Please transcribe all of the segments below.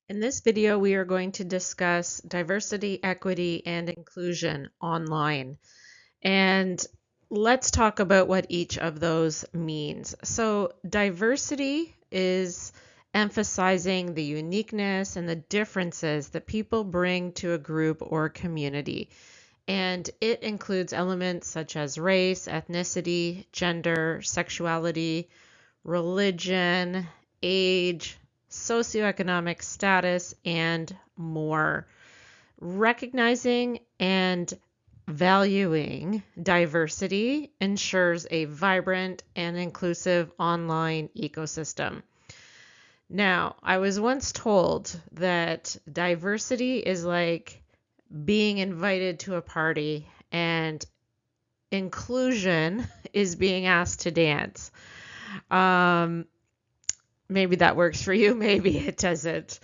In this video, we are going to discuss diversity, equity, and inclusion online. And let's talk about what each of those means. So, diversity is emphasizing the uniqueness and the differences that people bring to a group or community. And it includes elements such as race, ethnicity, gender, sexuality, religion, age, socioeconomic status, and more. Recognizing and valuing diversity ensures a vibrant and inclusive online ecosystem. Now, I was once told that diversity is like being invited to a party and inclusion is being asked to dance. Um, Maybe that works for you, maybe it doesn't.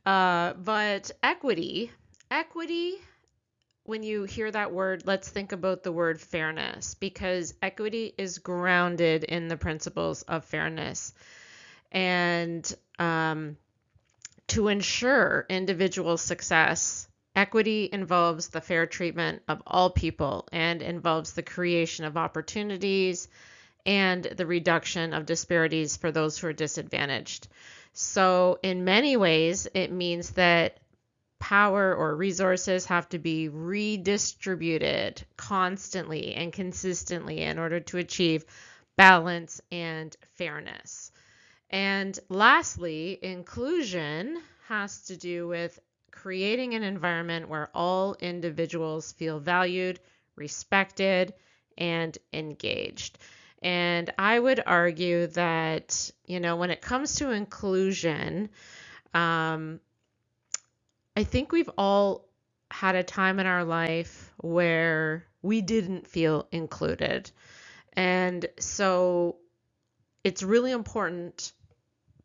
But equity, when you hear that word, let's think about the word fairness, because equity is grounded in the principles of fairness. And to ensure individual success, equity involves the fair treatment of all people and involves the creation of opportunities and the reduction of disparities for those who are disadvantaged. So, in many ways, it means that power or resources have to be redistributed constantly and consistently in order to achieve balance and fairness. And lastly, inclusion has to do with creating an environment where all individuals feel valued, respected, and engaged. And I would argue that, when it comes to inclusion, I think we've all had a time in our life where we didn't feel included. And so it's really important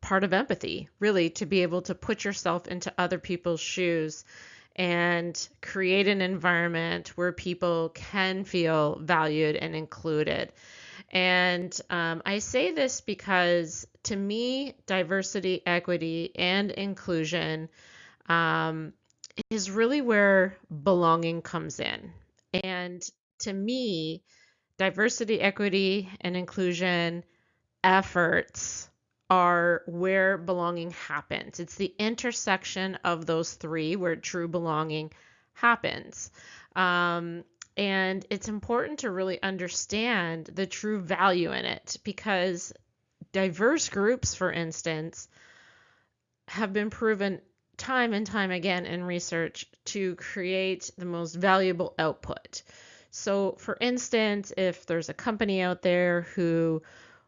part of empathy, really, to be able to put yourself into other people's shoes and create an environment where people can feel valued and included. And I say this because, to me, diversity, equity, and inclusion is really where belonging comes in. And to me, diversity, equity, and inclusion efforts are where belonging happens. It's the intersection of those three where true belonging happens. And it's important to really understand the true value in it, because diverse groups, for instance, have been proven time and time again in research to create the most valuable output. So, for instance, if there's a company out there who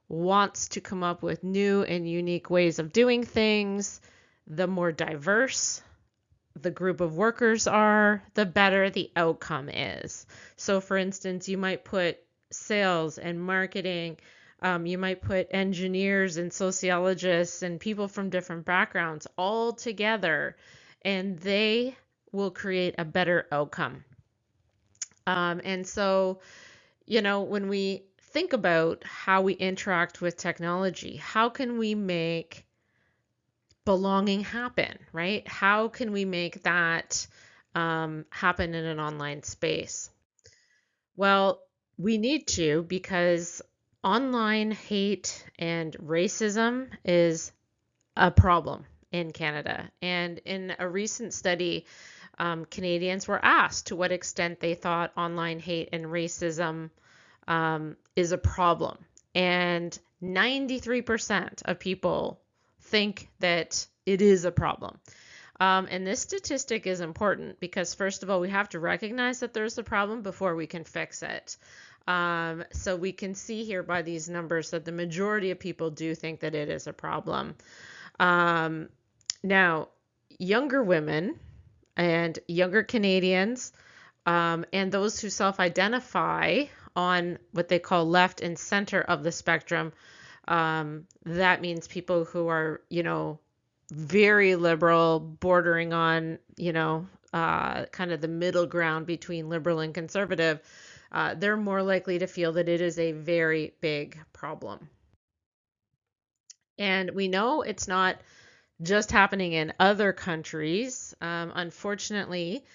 wants to come up with new and unique ways of doing things, the more diverse the group of workers are, the better the outcome is. So, for instance, you might put sales and marketing, you might put engineers and sociologists and people from different backgrounds all together, and they will create a better outcome. And so, when we think about how we interact with technology, how can we make belonging happen, right? How can we make that happen in an online space? Well, we need to, because online hate and racism is a problem in Canada. And in a recent study, Canadians were asked to what extent they thought online hate and racism is a problem. And 93% of people think that it is a problem. And this statistic is important because, first of all, we have to recognize that there's a problem before we can fix it. So we can see here by these numbers that the majority of people do think that it is a problem. Now, younger women and younger Canadians and those who self-identify on what they call left and center of the spectrum, that means people who are, very liberal, bordering on, kind of the middle ground between liberal and conservative, they're more likely to feel that it is a very big problem. And we know it's not just happening in other countries. Unfortunately,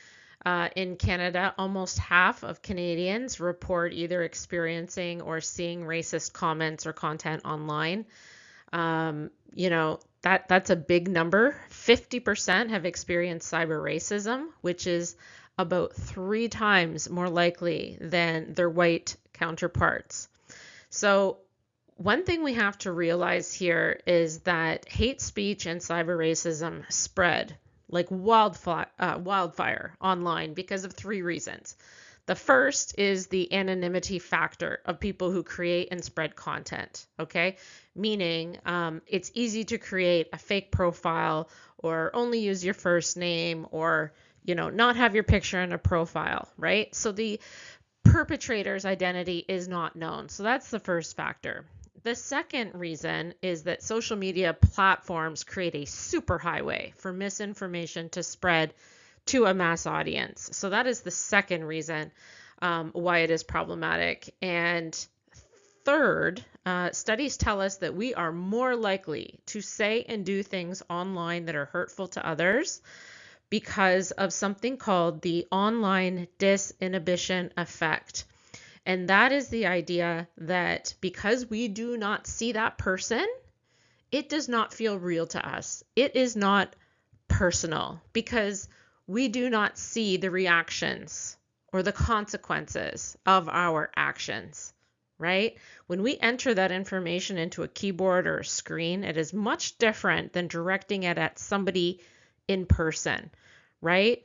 in Canada, almost half of Canadians report either experiencing or seeing racist comments or content online. That's a big number. 50% have experienced cyber racism, which is about 3 times more likely than their white counterparts. So one thing we have to realize here is that hate speech and cyber racism spread like wildfire online because of 3 reasons. The first is the anonymity factor of people who create and spread content, okay? Meaning it's easy to create a fake profile or only use your first name or, not have your picture in a profile, right? So the perpetrator's identity is not known. So that's the first factor. The second reason is that social media platforms create a superhighway for misinformation to spread to a mass audience. So that is the second reason why it is problematic. And third, studies tell us that we are more likely to say and do things online that are hurtful to others because of something called the online disinhibition effect. And that is the idea that because we do not see that person, it does not feel real to us. It is not personal because we do not see the reactions or the consequences of our actions, right? When we enter that information into a keyboard or a screen, it is much different than directing it at somebody in person, right?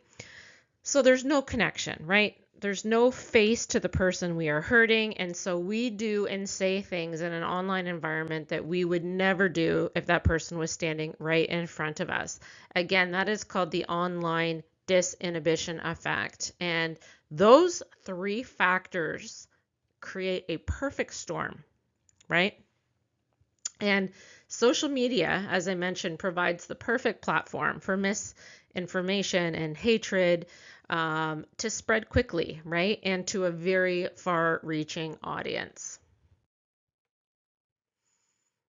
So there's no connection, right? There's no face to the person we are hurting. And so we do and say things in an online environment that we would never do if that person was standing right in front of us. Again, that is called the online disinhibition effect. And those 3 factors create a perfect storm, right? And social media, as I mentioned, provides the perfect platform for misinformation and hatred to spread quickly, right? And to a very far-reaching audience.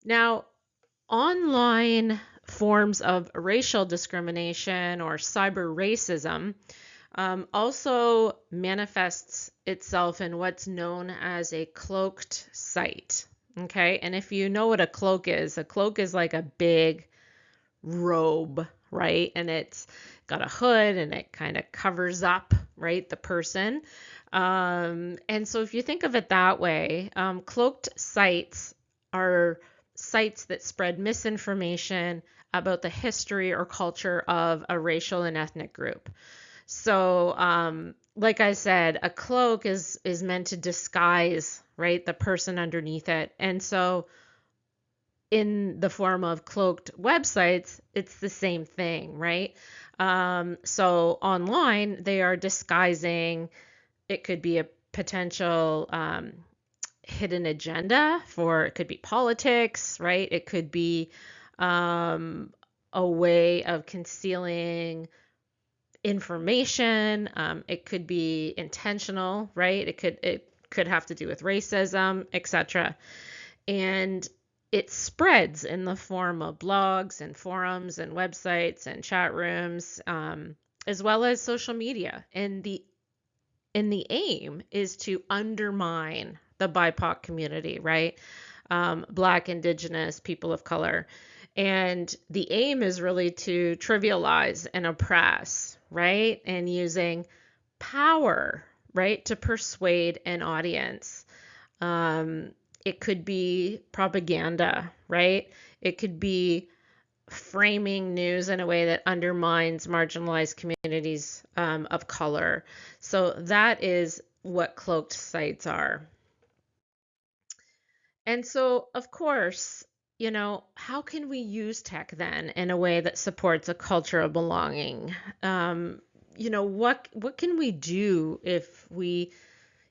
Now, online forms of racial discrimination or cyber racism also manifests itself in what's known as a cloaked site. Okay, and if you know what a cloak is like a big robe, right? And it's got a hood and it kind of covers up, right, the person. And so if you think of it that way, cloaked sites are sites that spread misinformation about the history or culture of a racial and ethnic group. So, like I said, a cloak is meant to disguise, right, the person underneath it. And so in the form of cloaked websites, it's the same thing, right? So online, they are disguising, it could be a potential hidden agenda it could be politics, right? It could be a way of concealing information. It could be intentional, right? It could have to do with racism, etc. And it spreads in the form of blogs and forums and websites and chat rooms, as well as social media. And the aim is to undermine the BIPOC community, right? Black, Indigenous, people of color. And the aim is really to trivialize and oppress, right? And using power, right, to persuade an audience. It could be propaganda, right? It could be framing news in a way that undermines marginalized communities of color. So that is what cloaked sites are. And so, of course, how can we use tech then in a way that supports a culture of belonging? What can we do if we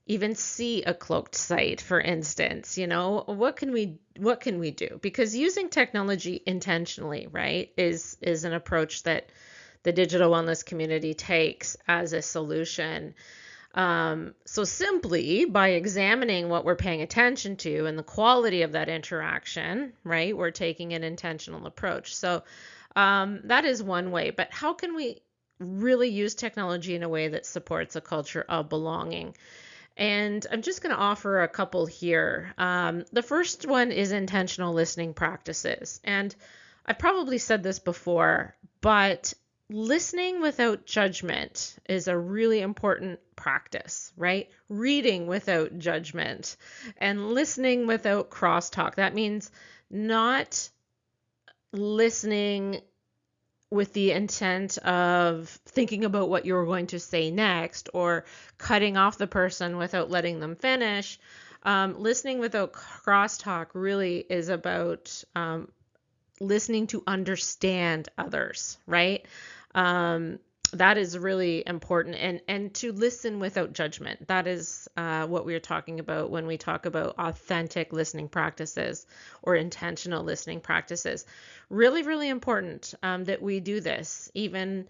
even see a cloaked site, for instance? What can we do? Because using technology intentionally, right, is an approach that the digital wellness community takes as a solution. So simply by examining what we're paying attention to and the quality of that interaction, right, we're taking an intentional approach. So That is one way, but how can we really use technology in a way that supports a culture of belonging? And I'm just going to offer a couple here. The first one is intentional listening practices. And I've probably said this before, but listening without judgment is a really important practice, right? Reading without judgment and listening without crosstalk. That means not listening with the intent of thinking about what you're going to say next or cutting off the person without letting them finish. Listening without crosstalk really is about listening to understand others, right? That is really important, and to listen without judgment. That is what we are talking about when we talk about authentic listening practices or intentional listening practices. Really, really important that we do this, even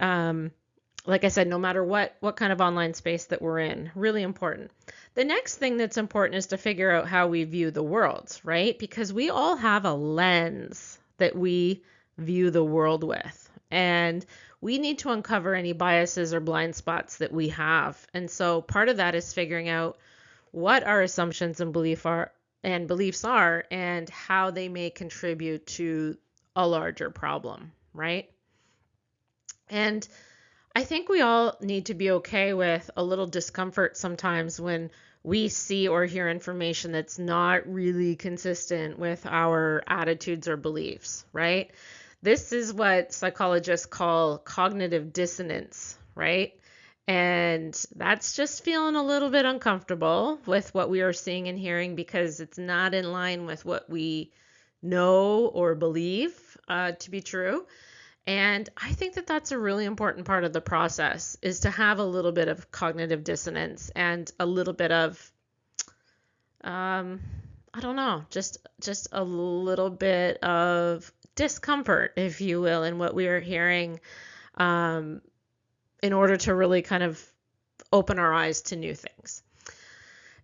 like I said, no matter what kind of online space that we're in. Really important. The next thing that's important is to figure out how we view the world, right? Because we all have a lens that we view the world with. And we need to uncover any biases or blind spots that we have. And so part of that is figuring out what our assumptions and beliefs are and how they may contribute to a larger problem, right? And I think we all need to be okay with a little discomfort sometimes when we see or hear information that's not really consistent with our attitudes or beliefs, right? This is what psychologists call cognitive dissonance, right? And that's just feeling a little bit uncomfortable with what we are seeing and hearing because it's not in line with what we know or believe to be true. And I think that that's a really important part of the process, is to have a little bit of cognitive dissonance and a little bit of, I don't know, just a little bit of discomfort, if you will, in what we are hearing, in order to really kind of open our eyes to new things.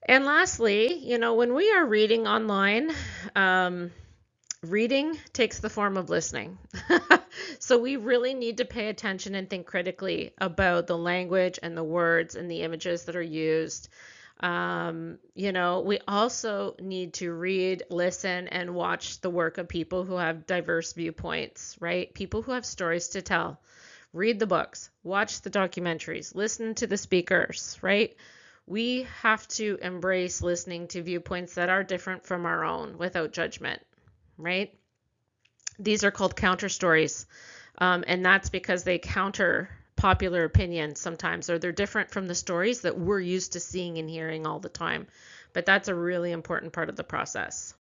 And lastly, when we are reading online, reading takes the form of listening. So we really need to pay attention and think critically about the language and the words and the images that are used. We also need to read, listen, and watch the work of people who have diverse viewpoints, right? People who have stories to tell. Read the books, watch the documentaries, listen to the speakers, right? We have to embrace listening to viewpoints that are different from our own without judgment, right? These are called counter stories, and that's because they counter popular opinion sometimes, or they're different from the stories that we're used to seeing and hearing all the time. But that's a really important part of the process.